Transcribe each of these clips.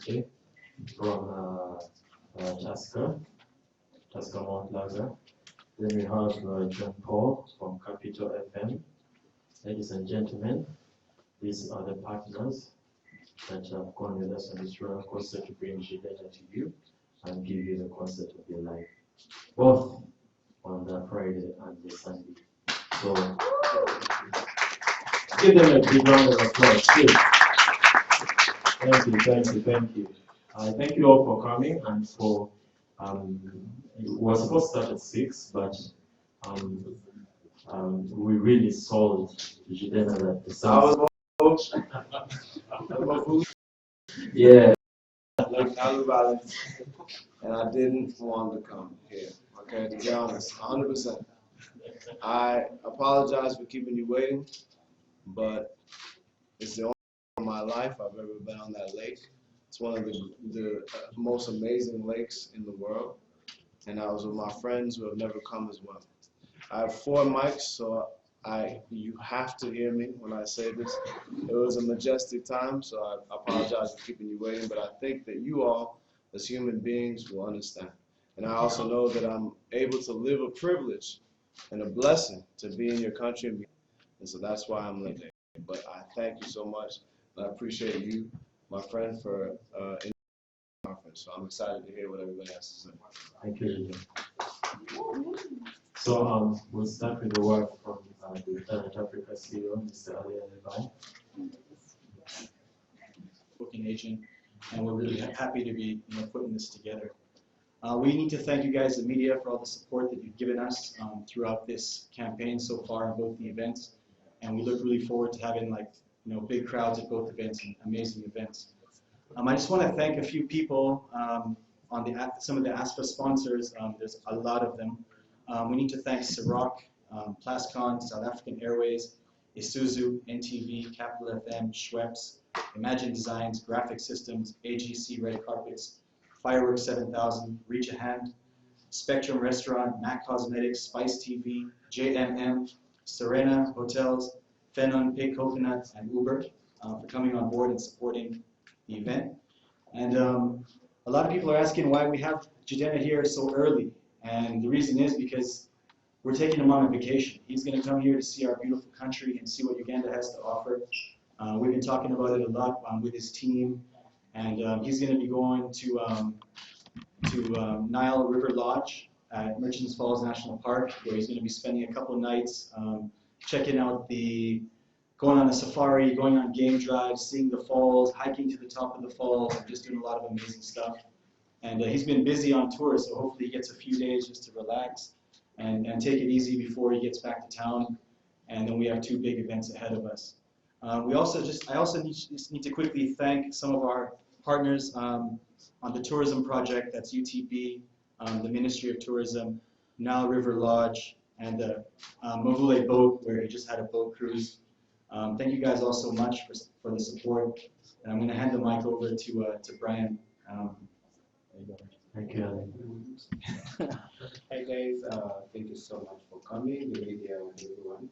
today from Tasker Mount Lager. Then we have John Paul from Capital FM. Ladies and gentlemen, these are the partners that have gone with us on this roller coaster to bring Jidenna to you and give you the concert of your life, both on the Friday and the Sunday. So give them a big round of applause. Please. Thank you. Thank you all for coming and for we were supposed to start at 6, but we really sold Jidenna that the sound. Yeah. Like Abryanz, and I didn't want to come here. Okay, to be honest, 100%. I apologize for keeping you waiting, but it's the only time in my life I've ever been on that lake. It's one of the most amazing lakes in the world, and I was with my friends who have never come as well. I have 4 mics, so you have to hear me when I say this. It was a majestic time, so I apologize for keeping you waiting, but I think that you all, as human beings, will understand. And I also know that I'm able to live a privilege and a blessing to be in your country, and so that's why I'm living. But I thank you so much, and I appreciate you, my friend, for in the conference. So I'm excited to hear what everybody has to say. Thank you. So we'll start with the word from the Planet Africa CEO, Mr. Abryanz. Booking agent, and we're really happy to be putting this together. We need to thank you guys, the media, for all the support that you've given us throughout this campaign so far on both the events, and we look really forward to having big crowds at both events and amazing events. I just want to thank a few people on some of the ASFA sponsors. There's a lot of them. We need to thank Ciroc, Plascon, South African Airways, Isuzu, NTV, Capital FM, Schweppes, Imagine Designs, Graphic Systems, AGC Red Carpets, Fireworks 7000, Reach a Hand, Spectrum Restaurant, Mac Cosmetics, Spice TV, JMM, Serena Hotels, Fenon, Pig Coconut, and Uber for coming on board and supporting the event. And a lot of people are asking why we have Jidenna here so early. And the reason is because we're taking him on a vacation. He's going to come here to see our beautiful country and see what Uganda has to offer. We've been talking about it a lot with his team, and he's going to be going to Nile River Lodge at Merchants Falls National Park, where he's going to be spending a couple of nights checking out going on a safari, going on game drives, seeing the falls, hiking to the top of the falls, and just doing a lot of amazing stuff. And he's been busy on tour, so hopefully he gets a few days just to relax and take it easy before he gets back to town. And then we have 2 big events ahead of us. I also need to quickly thank some of our partners on the tourism project. That's UTB, the Ministry of Tourism, Nile River Lodge, and the Mavule boat, where he just had a boat cruise. Thank you guys all so much for the support. And I'm going to hand the mic over to Brian. Thank you. Hi guys, thank you so much for coming, the media and everyone.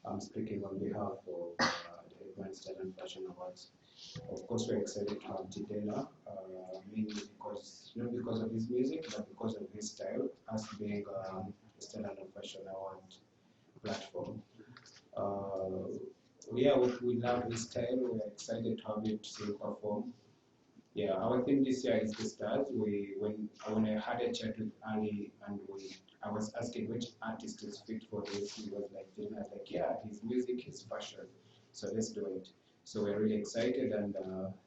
I'm speaking on behalf of the Abryanz Talent Fashion Awards. Of course, we're excited to have Jidenna, mainly not because of his music, but because of his style, us being a Talent Fashion Award platform. We love his style. We're excited to have him to perform. Yeah, our theme this year is the stars. When I had a chat with Ali and I was asking which artist is fit for this, he was like, yeah, his music, his fashion. So let's do it. So we're really excited, and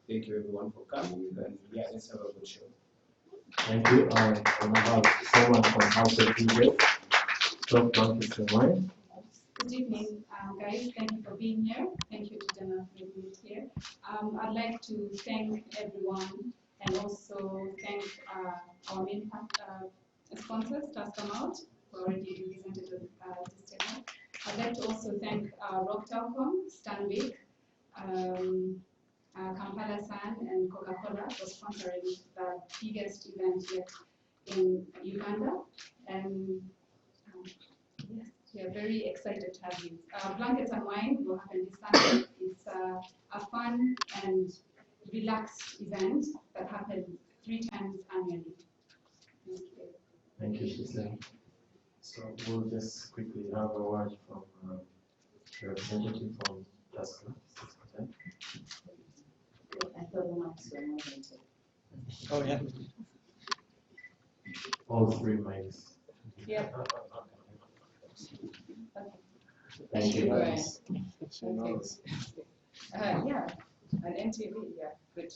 thank you everyone for coming. And yeah, let's have a good show. Thank you. I have someone from House of DJ. Top Bank Wine. Good evening, guys. Thank you for being here. Thank you, Jidenna, for being here. I'd like to thank everyone and also thank our main sponsors, Tascamount, who already represented this channel. I'd like to also thank Rock Telecom, Stanbic, Kampala Sun, and Coca-Cola for sponsoring the biggest event yet in Uganda. And yes, we are very excited to have you. Blankets and Wine will happen this Sunday. It's a fun and relaxed event that happens 3 times annually. Thank you. Thank you, Shisley. So we'll just quickly have a word from the representative from Tusker. I thought the mics were not muted. Oh, yeah. All 3 mics. Yeah. Thank you, Brian. guys. Yeah, on MTV, yeah, good.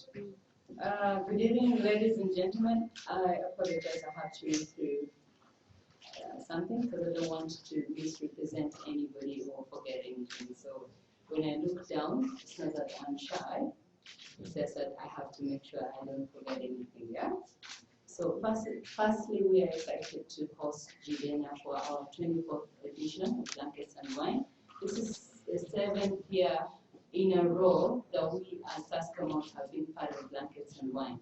Good evening, ladies and gentlemen. I apologize, I have to read through something because I don't want to misrepresent anybody or forget anything. So when I look down, it's not that I'm shy. It says that I have to make sure I don't forget anything, yeah? So firstly, we are excited to host Jidenna for our 24th edition of Blankets and Wine. This is the 7th year in a row that we as Tuscamont have been part of Blankets and Wine.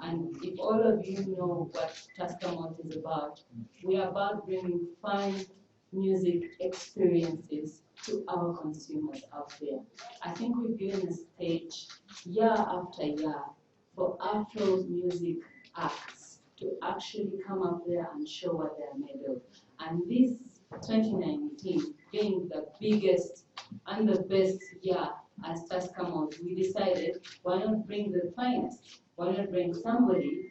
And if all of you know what Tuscamont is about, we are about bringing fine music experiences to our consumers out there. I think we've given a stage year after year for Afro music acts to actually come up there and show what they're made of. And this 2019 being the biggest and the best year as Tuscamont, we decided why not bring the finest? Why not bring somebody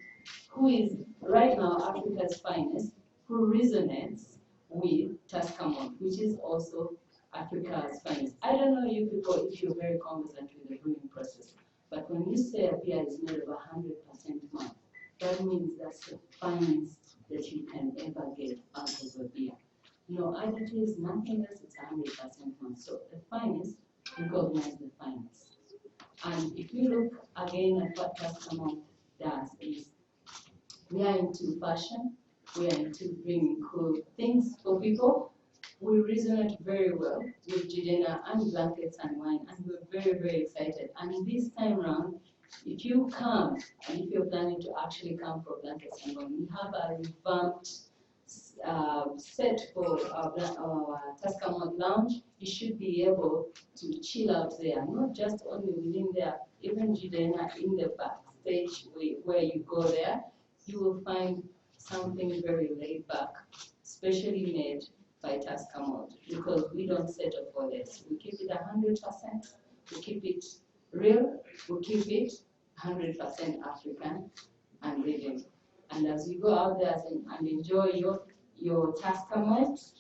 who is right now Africa's finest, who resonates with Tuscamont, which is also Africa's finest. I don't know you people if you're very conversant with the brewing process, but when you say a beer is made of 100% malt, that means that's the finest that you can ever get out of a beer. No additives, nothing else, it's 100% malt. So the finest, recognize the finest. And if you look again at what Tuscamont does is, we are into fashion, we are into bringing cool things for people. We resonate very well with Jidenna and Blankets and Wine, and we're very, very excited. And this time round, if you come, and if you're planning to actually come for Blankets and Wine, we have a revamped set for our Tuscamont Lounge. You should be able to chill out there, not just only within there, even Jidenna in the backstage where you go there, you will find something very laid back, specially made by Tuscamont, because we don't settle for less. We keep it 100%, we keep it real, we keep it 100% African and living. And as you go out there and enjoy your Tuscamont,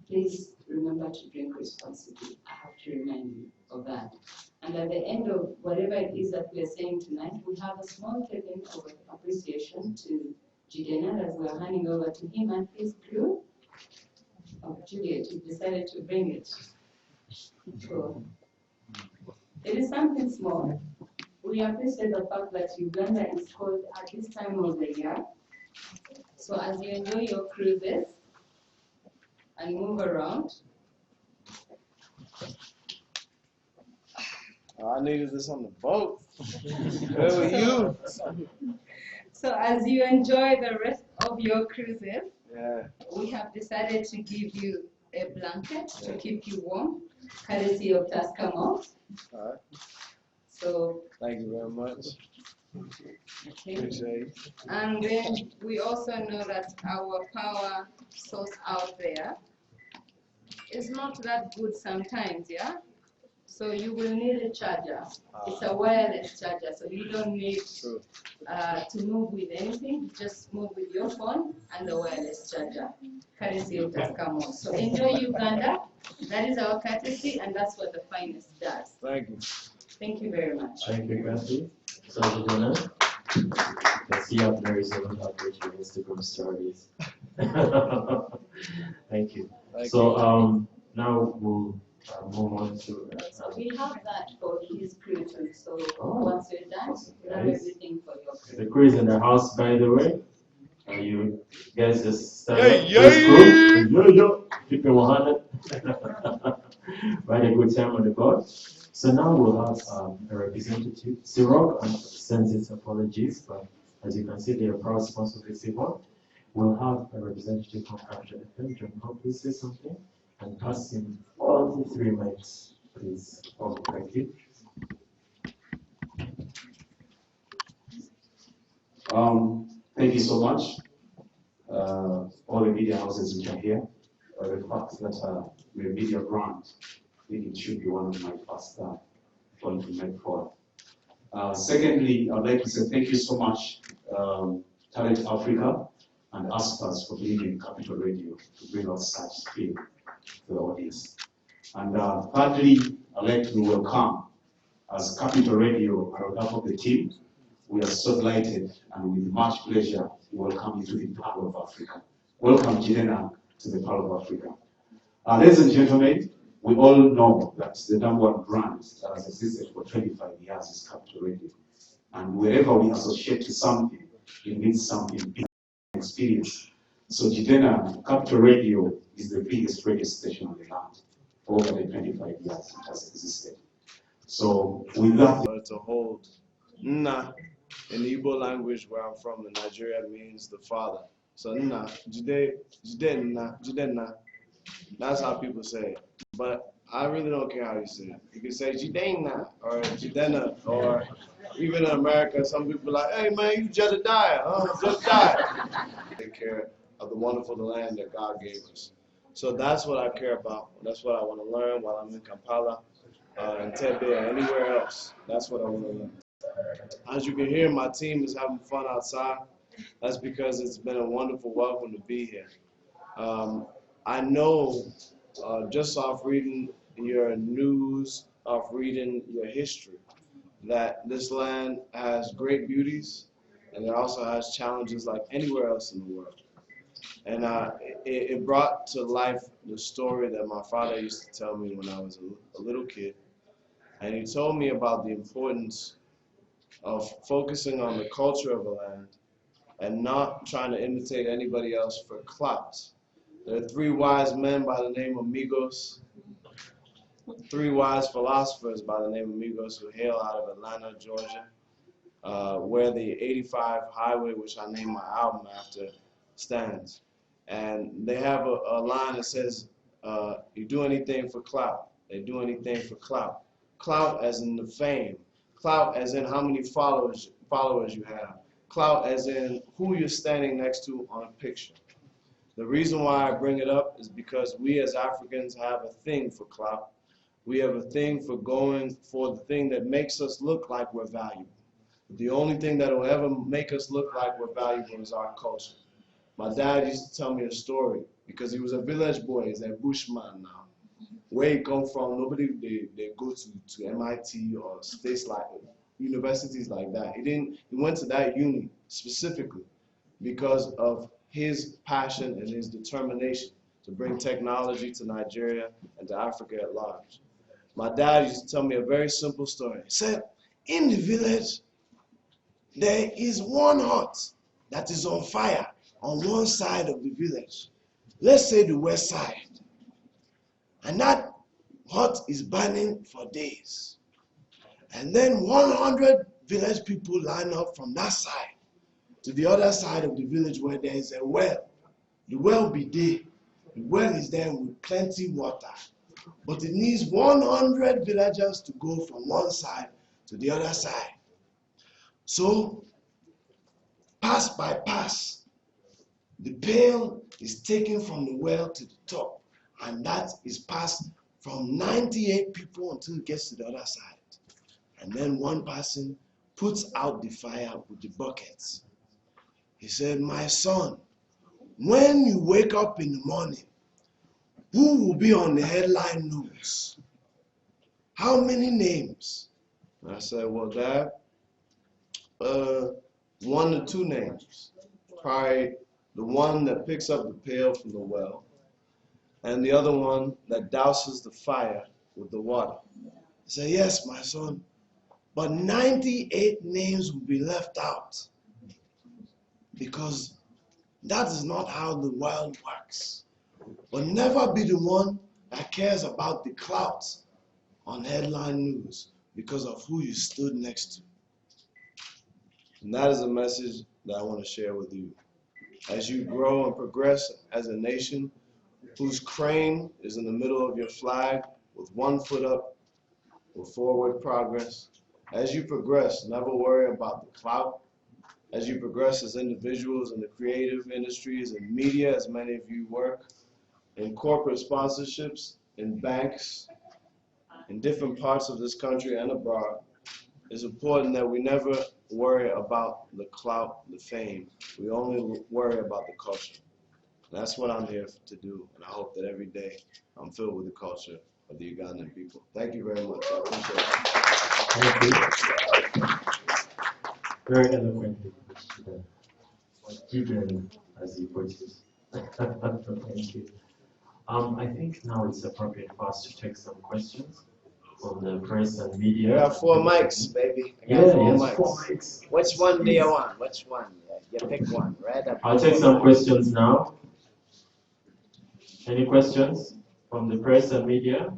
please remember to drink responsibly. I have to remind you of that. And at the end of whatever it is that we are saying tonight, we have a small token of appreciation to Jidenna as we are handing over to him and his crew. Oh, Juliet, you decided to bring it. So, it is something small. We appreciate the fact that Uganda is called at this time of the year. So as you enjoy your cruises and move around, I needed this on the boat. Where were you? so as you enjoy the rest of your cruises, Yeah. we have decided to give you a blanket to keep you warm, courtesy of Tuscamont. All right. So, Thank you very much. okay. Appreciate it. And then we also know that our power source out there is not that good sometimes, yeah? So you will need a charger. It's a wireless charger, so you don't need to move with anything. Just move with your phone and the wireless charger, courtesy of Tuscamont. So enjoy Uganda. That is our courtesy, and that's what the finest does. Thank you. Thank you very much. Thank you, Kathy. So, Jidenna, let's see you very soon update your Instagram stories. Thank you. So, now we'll move on to. So we have that for his crew too. So once you're done, we have Nice. everything for your crew. The crew is in the house, by the way. You guys just stand Hey, up. yeah. This crew, yo, keep it 100. Right, a good time on the board. So now we'll have a representative. Sirok sends its apologies, but as you can see, they are proud sponsors of this event. We'll have a representative from Capture FM. John, please say something and pass him all the 3 mics, please. Oh, thank you. Thank you so much, all the media houses which are here. The fact that we're a media brand, I think it should be one of my first points to make forward. Secondly, I'd like to say thank you so much, Talent Africa and Aspers for believing in Capital Radio to bring out such feel to the audience. And thirdly, I'd like to welcome, as Capital Radio, on behalf of the team, we are so delighted and with much pleasure welcome you to the Pearl of Africa. Welcome, Jidenna, to the Pearl of Africa. Ladies and gentlemen, we all know that the number one brand that has existed for 25 years is Capital Radio. And wherever we associate to something, it means something big experience. So Jidenna, Capital Radio is the biggest radio station on the land for over the 25 years it has existed. So with that, To hold Nna in the Igbo language where I'm from in Nigeria means the father. So Nna, Jidenna, that's how people say it. But I really don't care how you say it. You can say Jidenna or Jidenna, or even in America, some people are like, hey man, you Jedediah, Jedediah. Take care of the wonderful land that God gave us. So that's what I care about. That's what I want to learn while I'm in Kampala, in Tebe, or anywhere else. That's what I want to learn. As you can hear, my team is having fun outside. That's because it's been a wonderful welcome to be here. I know just off reading your news, off reading your history, that this land has great beauties and it also has challenges like anywhere else in the world. And it brought to life the story that my father used to tell me when I was a little kid. And he told me about the importance of focusing on the culture of a land and not trying to imitate anybody else for clout. There are three wise men by the name of Migos, three wise philosophers by the name of Migos who hail out of Atlanta, Georgia, where the 85 highway, which I named my album after, stands. And they have a line that says, you do anything for clout. They do anything for clout. Clout as in the fame. Clout as in how many followers you have. Clout as in who you're standing next to on a picture. The reason why I bring it up is because we as Africans have a thing for clout. We have a thing for going for the thing that makes us look like we're valuable. The only thing that will ever make us look like we're valuable is our culture. My dad used to tell me a story because he was a village boy, he's a bushman now. Where he come from, nobody they go to MIT or states like universities like that. He went to that uni specifically because of his passion and his determination to bring technology to Nigeria and to Africa at large. My dad used to tell me a very simple story. He said, in the village, there is one hut that is on fire on one side of the village. Let's say the west side. And that hut is burning for days. And then 100 village people line up from that side to the other side of the village where there is a well. The well be there. The well is there with plenty water. But it needs 100 villagers to go from one side to the other side. So, pass by pass, the pail is taken from the well to the top, and that is passed from 98 people until it gets to the other side. And then one person puts out the fire with the buckets. He said, my son, when you wake up in the morning, who will be on the headline news? How many names? And I said, well, Dad, 1 to 2 names. Probably the one that picks up the pail from the well, and the other one that douses the fire with the water. I said, yes, my son, but 98 names will be left out because that is not how the world works. But never be the one that cares about the clout on headline news because of who you stood next to. And that is a message that I want to share with you. As you grow and progress as a nation whose crane is in the middle of your flag with one foot up with forward progress, as you progress, never worry about the clout, as you progress as individuals in the creative industries and media, as many of you work in corporate sponsorships, in banks, in different parts of this country and abroad, it's important that we never worry about the clout, the fame. We only worry about the culture. That's what I'm here to do, and I hope that every day I'm filled with the culture of the Ugandan people. Thank you very much. I appreciate it. Thank you. Very eloquent. Jidenna, as you put it. Thank you. I think now it's appropriate for us to take some questions from the press and media. I got 4 mics, baby. I Yeah, got 4 yes, mics. 4 mics. Which one do you want? Which one? You pick one, right? I'll take some questions now. Any questions from the press and media?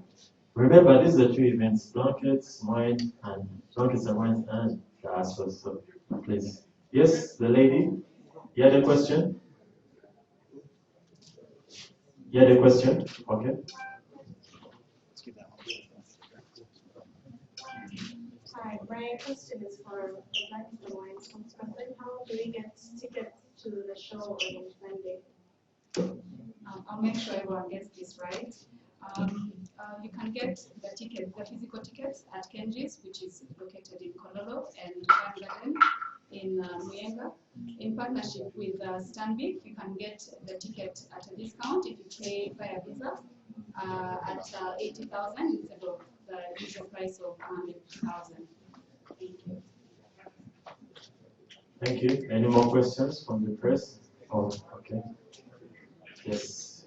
Remember, these are 2 events: blankets, wine, and blankets and wine, and the asphalt. So, please. Yes, the lady. You had a question? You had a question? Okay. Hi, my question is for the Blankets and Wine spokesperson. How do we get tickets to the show on Monday? I'll make sure everyone gets this right. You can get the tickets, the physical tickets at Kenji's, which is located in Kololo, and Garden in Muyenga. In partnership with Stanbic, you can get the ticket at a discount if you pay via Visa at 80,000 instead of the usual price of 100,000. Thank you. Thank you. Any more questions from the press? Oh, okay. Yes.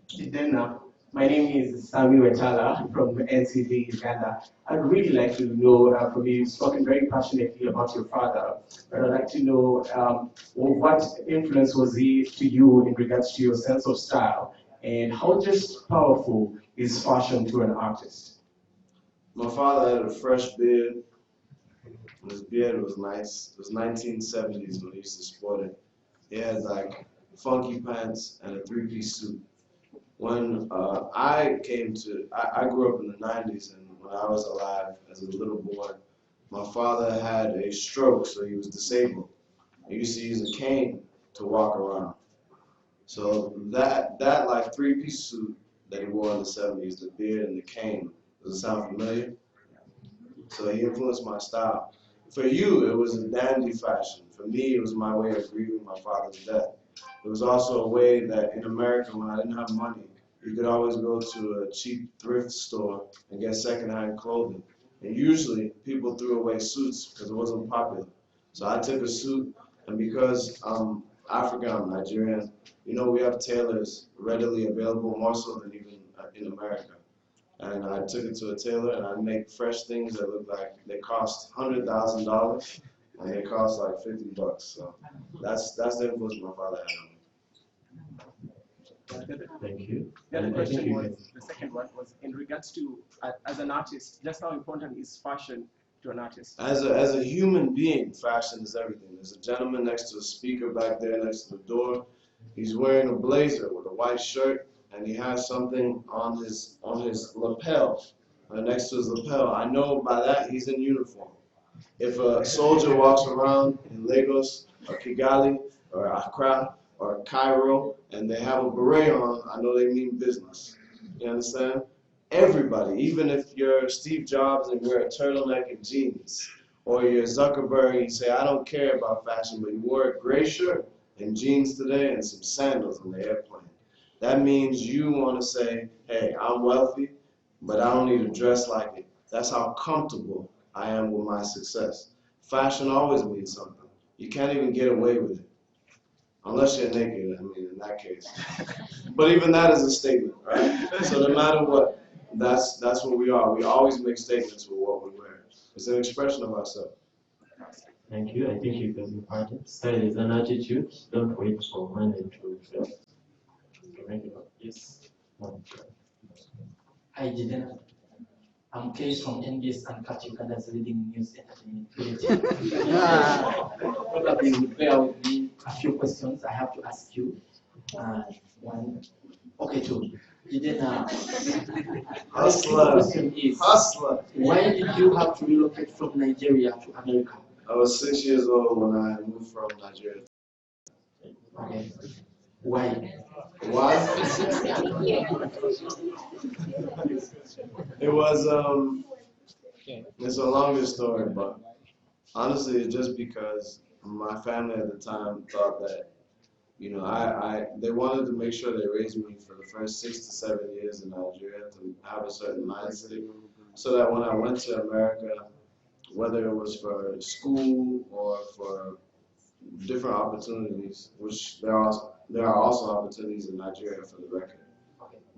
Jidenna, my name is Sami Wetala from NCV Uganda. I'd really like to know from you, you've spoken very passionately about your father, but I'd like to know what influence was he to you in regards to your sense of style, and how just powerful is fashion to an artist? My father had a fresh beard. His beard was nice. It was 1970s when he used to sport it. He had like funky pants and a 3-piece suit. When I grew up in the 90s, and when I was alive as a little boy, my father had a stroke, so he was disabled. He used to use a cane to walk around. So that like 3-piece suit that he wore in the 70s, the beard and the cane, does it sound familiar? So he influenced my style. For you, it was a dandy fashion. For me, it was my way of grieving my father's death. It was also a way that in America, when I didn't have money, you could always go to a cheap thrift store and get secondhand clothing. And usually, people threw away suits because it wasn't popular. So I took a suit, and because I'm African, I'm Nigerian, you know, we have tailors readily available, more so than even in America. And I took it to a tailor, and I make fresh things that look like they cost $100,000, and they cost like $50. So that's the influence my father had on me. Thank you. The other question was, the second one was in regards to, as an artist, just how important is fashion to an artist? As a human being, fashion is everything. There's a gentleman next to the speaker back there next to the door. He's wearing a blazer with a white shirt, and he has something on his lapel, next to his lapel. I know by that he's in uniform. If a soldier walks around in Lagos or Kigali or Accra or Cairo and they have a beret on, I know they mean business. You understand? Everybody, even if you're Steve Jobs and you're a turtleneck and jeans, or you're Zuckerberg and you say, I don't care about fashion, but you wore a gray shirt and jeans today and some sandals on the airplane. That means you want to say, hey, I'm wealthy, but I don't need to dress like it. That's how comfortable I am with my success. Fashion always means something. You can't even get away with it. Unless you're naked, I mean, in that case. But even that is a statement, right? So no matter what, that's what we are. We always make statements with what we wear. It's an expression of ourselves. Thank you. I think you can be part of style is an attitude. Don't wait for money to yes. Hi, Jidenna. I'm Case from NBS and Cat Uganda's leading news entertainment bulletin. Probably you would bear with me a few questions I have to ask you. Two. Jidenna, Hustler. question is, Hustler. why did you have to relocate from Nigeria to America? I was 6 years old when I moved from Nigeria. Okay. Why? Why? It was, it's a longer story, but honestly, it's just because my family at the time thought that, you know, they wanted to make sure they raised me for the first 6 to 7 years in Nigeria to have a certain mindset, so that when I went to America, whether it was for school or for different opportunities, which there are also opportunities in Nigeria for the record,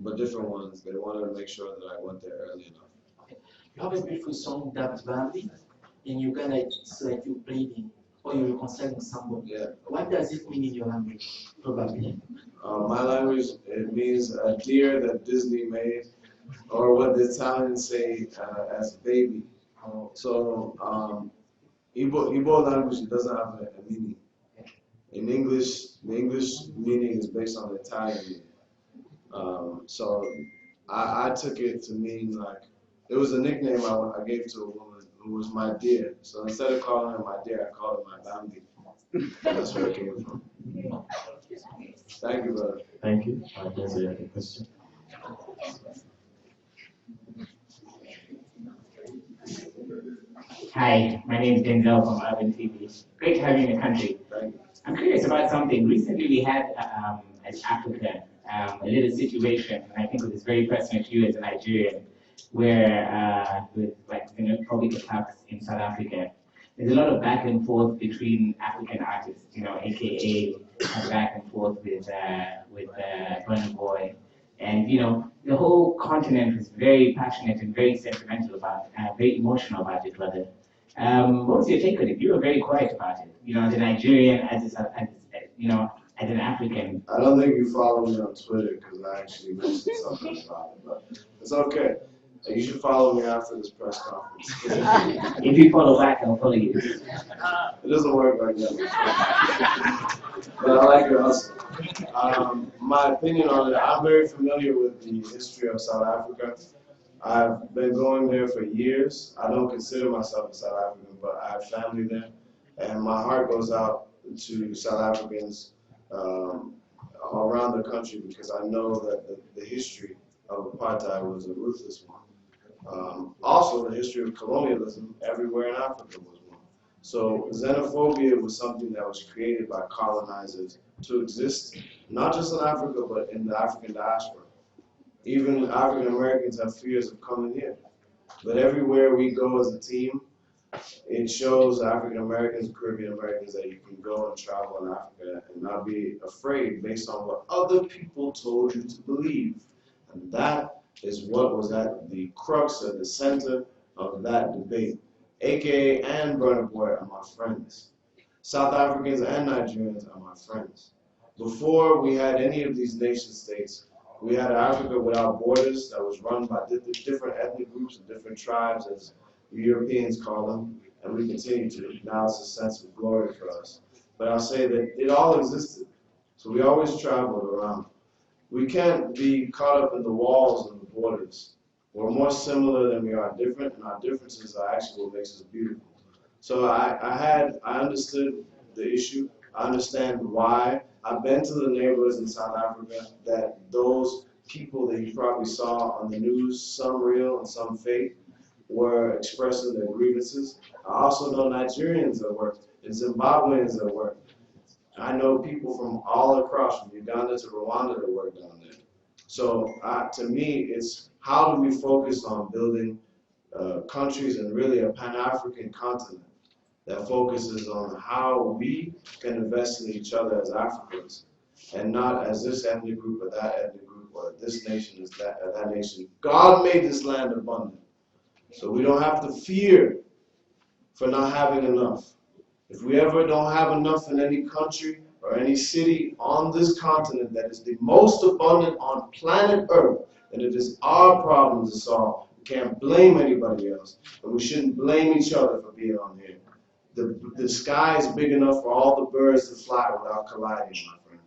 but different ones, they wanted to make sure that I went there early enough. Okay. You have a beautiful song, Bambi. In Uganda, it's like you pleading or you're reconciling someone. Yeah. What does it mean in your language, probably? My language, it means a deer that Disney made, or what the Italians say as baby. So Igbo language, it doesn't have a meaning. In English, the English meaning is based on the Italian meaning. So I took it to mean like, it was a nickname I gave to a woman who was my dear. So instead of calling her my dear, I called her my Bambi. That's where it came from. Thank you, brother. Thank you. I guess you have a question. Hi, my name is Denzel from Abryanz TV. Great to have you in the country. Thank you. I'm curious about something. Recently we had as Africa a little situation, and I think it was very personal to you as a Nigerian, where with like xenophobic attacks in South Africa, there's a lot of back and forth between African artists, aka back and forth with Burna Boy. And the whole continent was very passionate and very sentimental about, very emotional about it, rather. What was your take on it? You were very quiet about it. As a Nigerian, as an African. I don't think you follow me on Twitter because I actually mentioned something about it, but it's okay. You should follow me after this press conference. If you follow back, I'll follow you. It doesn't work like that. But I like your hustle. My opinion on it, I'm very familiar with the history of South Africa. I've been going there for years. I don't consider myself a South African, but I have family there. And my heart goes out to South Africans around the country because I know that the history of apartheid was a ruthless one. Also, the history of colonialism everywhere in Africa was one. So xenophobia was something that was created by colonizers to exist, not just in Africa, but in the African diaspora. Even African Americans have fears of coming here. But everywhere we go as a team, it shows African Americans and Caribbean Americans that you can go and travel in Africa and not be afraid based on what other people told you to believe. And that is what was at the crux at the center of that debate. AKA and Burna Boy are my friends. South Africans and Nigerians are my friends. Before we had any of these nation states, we had Africa without borders that was run by different ethnic groups and different tribes, as Europeans call them, and we continue to. Now it's a sense of glory for us. But I'll say that it all existed. So we always traveled around. We can't be caught up in the walls and the borders. We're more similar than we are different, and our differences are actually what makes us beautiful. So I understood the issue. I understand why. I've been to the neighborhoods in South Africa that those people that you probably saw on the news, some real and some fake, were expressing their grievances. I also know Nigerians that work, and Zimbabweans that work. I know people from all across, from Uganda to Rwanda, that work down there. So to me, it's how do we focus on building countries and really a Pan-African continent that focuses on how we can invest in each other as Africans, and not as this ethnic group or that ethnic group or this nation is that or that nation. God made this land abundant, so we don't have to fear for not having enough. If we ever don't have enough in any country or any city on this continent that is the most abundant on planet Earth, then it is our problem to solve. We can't blame anybody else, and we shouldn't blame each other for being on here. The sky is big enough for all the birds to fly without colliding, my friend.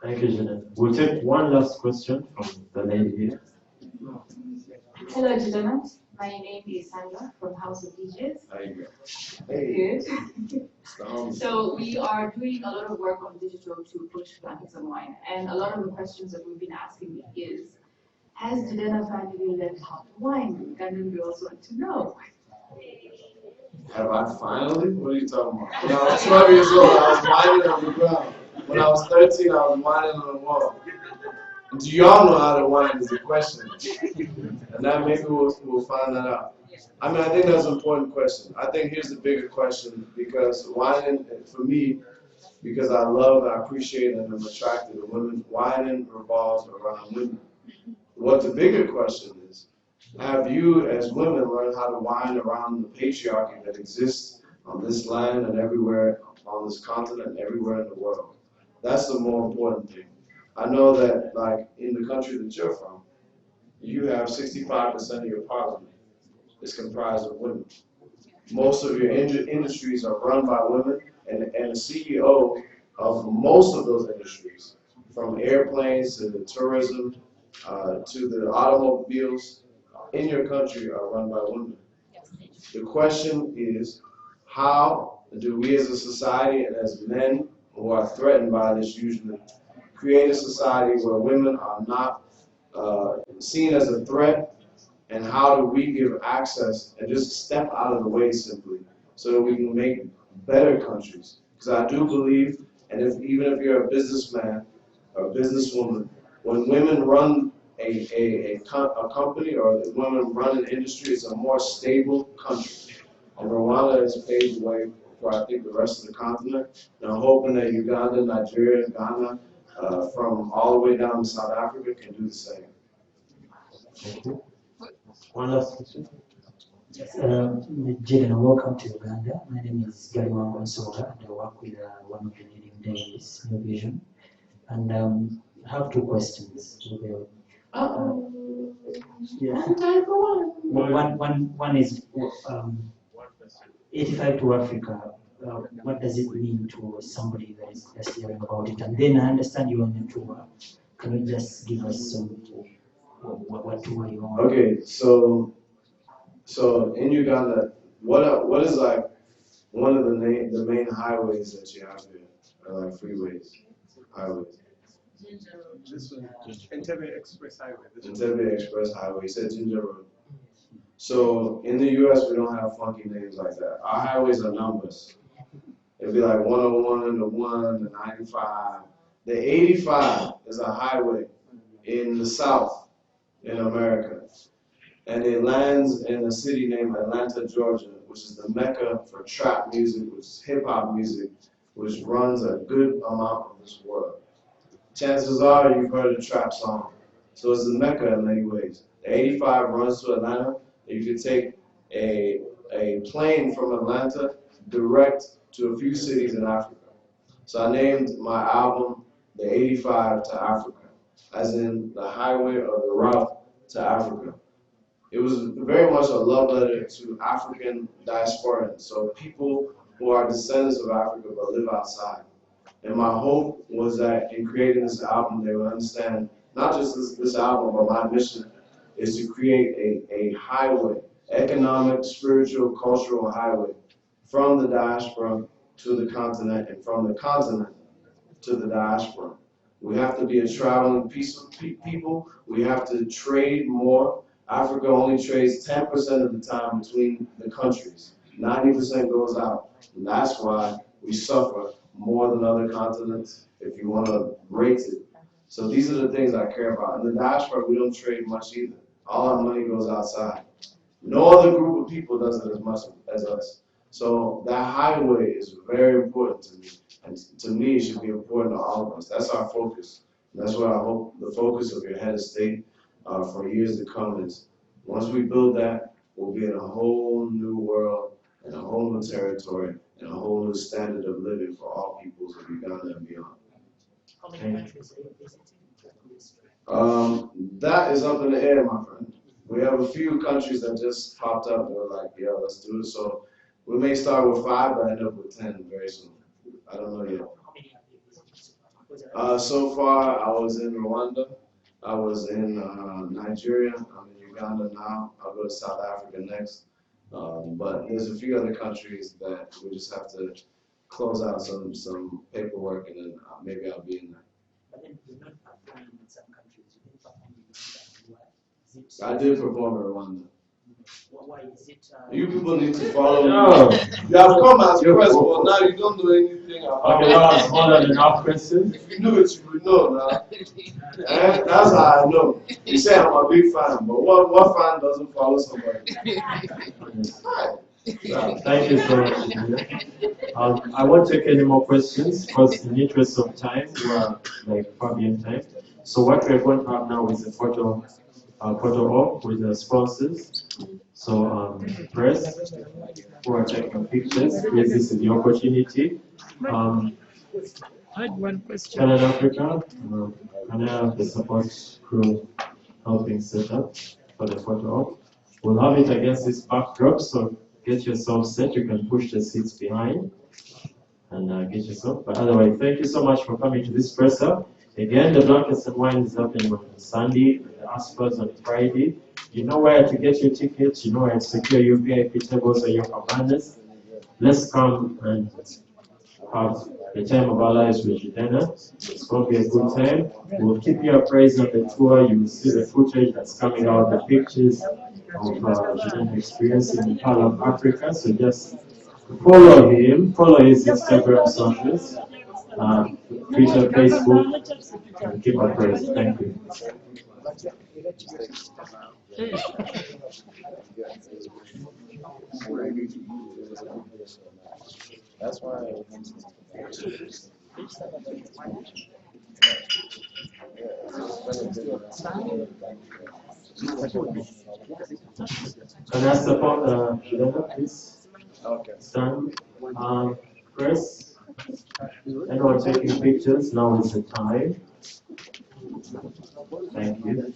Thank you, Jidenna. We'll take one last question from the lady here. Hello, Jidenna. My name is Sandra from House of DJs. How you go? Good. Hey. So we are doing a lot of work on digital to push Blankets and Wine, and a lot of the questions that we've been asking is, has Jidenna finally learned how to wine? Ugandan girls want to know. Have I finally? What are you talking about? When I was 12 years old, I was whining on the ground. When I was 13, I was whining on the wall. Do y'all know how to whine is the question. And that maybe we'll find that out. I mean, I think that's an important question. I think here's the bigger question, because whining, for me, because I love, I appreciate, and I'm attracted to women, whining revolves around women. What the bigger question is, have you as women learned how to whine around the patriarchy that exists on this land and everywhere on this continent and everywhere in the world? That's the more important thing. I know that, like, in the country that you're from, you have 65% of your parliament is comprised of women. Most of your industries are run by women, and the CEO of most of those industries, from airplanes to the tourism to the automobiles in your country, are run by women. The question is, how do we as a society and as men who are threatened by this usually create a society where women are not seen as a threat, and how do we give access and just step out of the way simply so that we can make better countries? Because I do believe, and even if you're a businessman or a businesswoman, when women run a company or women run an industry, it's a more stable country. And Rwanda has paved the way for, I think, the rest of the continent. And I'm hoping that Uganda, Nigeria, Ghana, from all the way down to South Africa can do the same. Thank you. One last question. Jidenna, welcome to Uganda. My name is Abryanz, and I work with one of the leading dailies, New Vision. And I have two questions. Yeah. One is 85 to Africa. What does it mean to somebody that is just hearing about it? And then I understand you're on the tour. Can you just give us some what tour you on? Okay, so in Uganda, what is like one of the main highways that you have here, or like freeways, highways? This one, Entebbe Express Highway. Entebbe Express Highway. You said Ginger Road. So in the U.S., we don't have funky names like that. Our highways are numbers. It'd be like 101, the 1, the 95. The 85 is a highway in the South in America. And it lands in a city named Atlanta, Georgia, which is the mecca for trap music, which is hip-hop music, which runs a good amount of this world. Chances are you've heard a trap song. So it's the mecca in many ways. The 85 runs to Atlanta. You can take a plane from Atlanta direct to a few cities in Africa. So I named my album The 85 to Africa, as in the highway or the route to Africa. It was very much a love letter to African diasporans, so people who are descendants of Africa but live outside. And my hope was that in creating this album, they would understand not just this album, but my mission is to create a highway, economic, spiritual, cultural highway from the diaspora to the continent and from the continent to the diaspora. We have to be a traveling people. We have to trade more. Africa only trades 10% of the time between the countries. 90% goes out. And that's why we suffer more than other continents, if you want to rate it. So these are the things I care about. In the diaspora, we don't trade much either. All our money goes outside. No other group of people does it as much as us. So that highway is very important to me. And to me, it should be important to all of us. That's our focus. And that's what I hope the focus of your head of state for years to come is. Once we build that, we'll be in a whole new world and a whole new territory and a whole new standard of living for all peoples of Uganda and beyond. How many countries are you visiting? That is up in the air, my friend. We have a few countries that just popped up and we're like, yeah, let's do it. So we may start with 5, but end up with 10 very soon. I don't know yet. How many have you visited? So far, I was in Rwanda. I was in Nigeria. I'm in Uganda now. I'll go to South Africa next. But there's a few other countries that we just have to close out some paperwork, and then maybe I'll be in there. But then you're not performing in some countries. You didn't perform in Uganda. Is it, I did perform in Rwanda. why is it? You people need to follow me. No. You have come as press, but now you don't know anything about Okay, that was more than enough questions. If you knew it, you would know now. That's how I know. You say I'm a big fan, but what fan doesn't follow somebody? Yeah, thank you so much. I won't take any more questions because in the interest of time, we are like far beyond time. So what we're going to have now is a photo op with the sponsors. So press who are taking pictures, yes, this is the opportunity. I had one question. Canada Africa, can I have the support crew helping set up for the photo op? We'll have it against this backdrop, so get yourself set. You can push the seats behind and get yourself. But otherwise, thank you so much for coming to this press up. Again, the Blankets and Wine is happening on Sunday, the Aspers on Friday. You know where to get your tickets, you know where to secure your VIP tables or your cabanas. Let's come and have the time of our lives with Jidenna. It's going to be a good time. We'll keep you appraised on the tour. You will see the footage that's coming out, the pictures of Jidenna experience in the Pearl of Africa. So just follow him, follow his Instagram socials, Twitter, Facebook, and keep appraised. Thank you. That's why. Can I support Jidenna, please? Okay. Stand. Press. Anyone taking pictures? Now is the time. Thank you.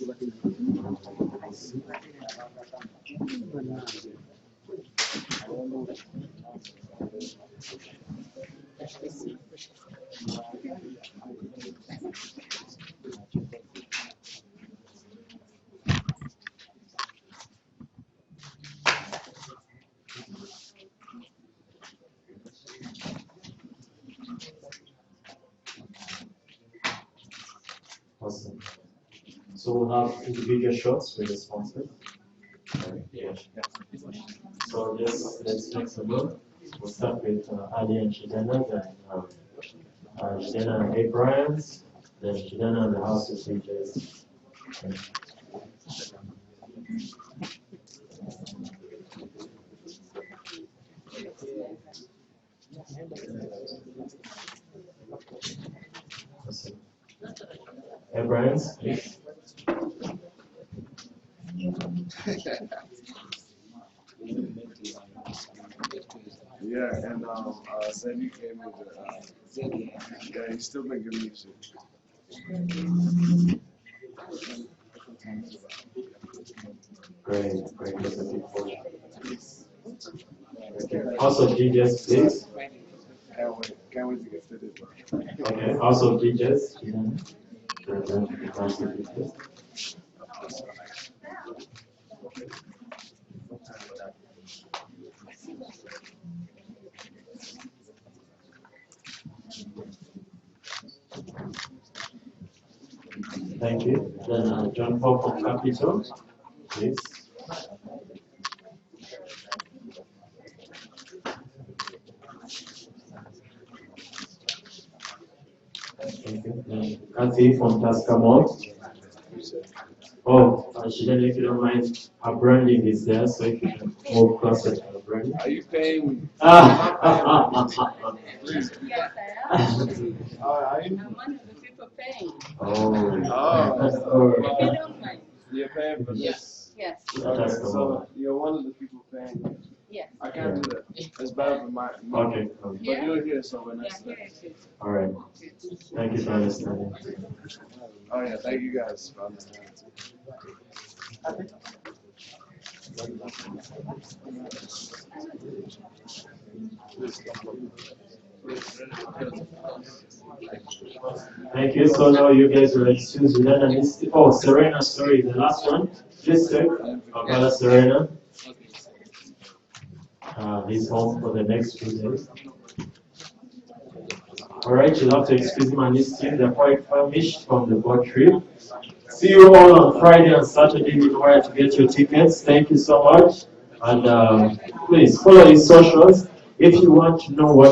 Awesome. So we'll have individual shots with the sponsor. Yeah. So let's make some look. We'll start with Ali and Jidenna, then Jidenna and Abryanz, then Jidenna and the House of DJs. Awesome. Abryanz, please. Yeah, and Zeddy came with yeah, he's still been giving me shit. Great, great, that's a big portion. Okay. Also DJs, please. Can't wait to get fitted. Okay, also DJs. Thank you. Then John Paul from Capital, please. Thank you. Then Kathy from Tascamont. Oh, Jidenna, if you don't mind, her branding is there, so if you can move closer to her branding. Are you paying me? Please. Yes, I am. Are you? I'm one of the people paying. Oh. If you don't mind. You're paying for this? Yes. Okay, so you're one of the people paying. Yes. I can't do that. It's bad for my Okay. But you're here, so we're next. Yeah, here it is. All right. Thank you for understanding. Oh yeah, thank you guys for understanding. Thank you. So now you guys will excuse Jidenna. Oh, Serena, sorry, the last one. Just check. Akala Serena. He's home for the next few days. Alright, you'll have to excuse him and his team. They're quite famished from the boat trip. See you all on Friday and Saturday in order to get your tickets. Thank you so much. And please follow his socials if you want to know what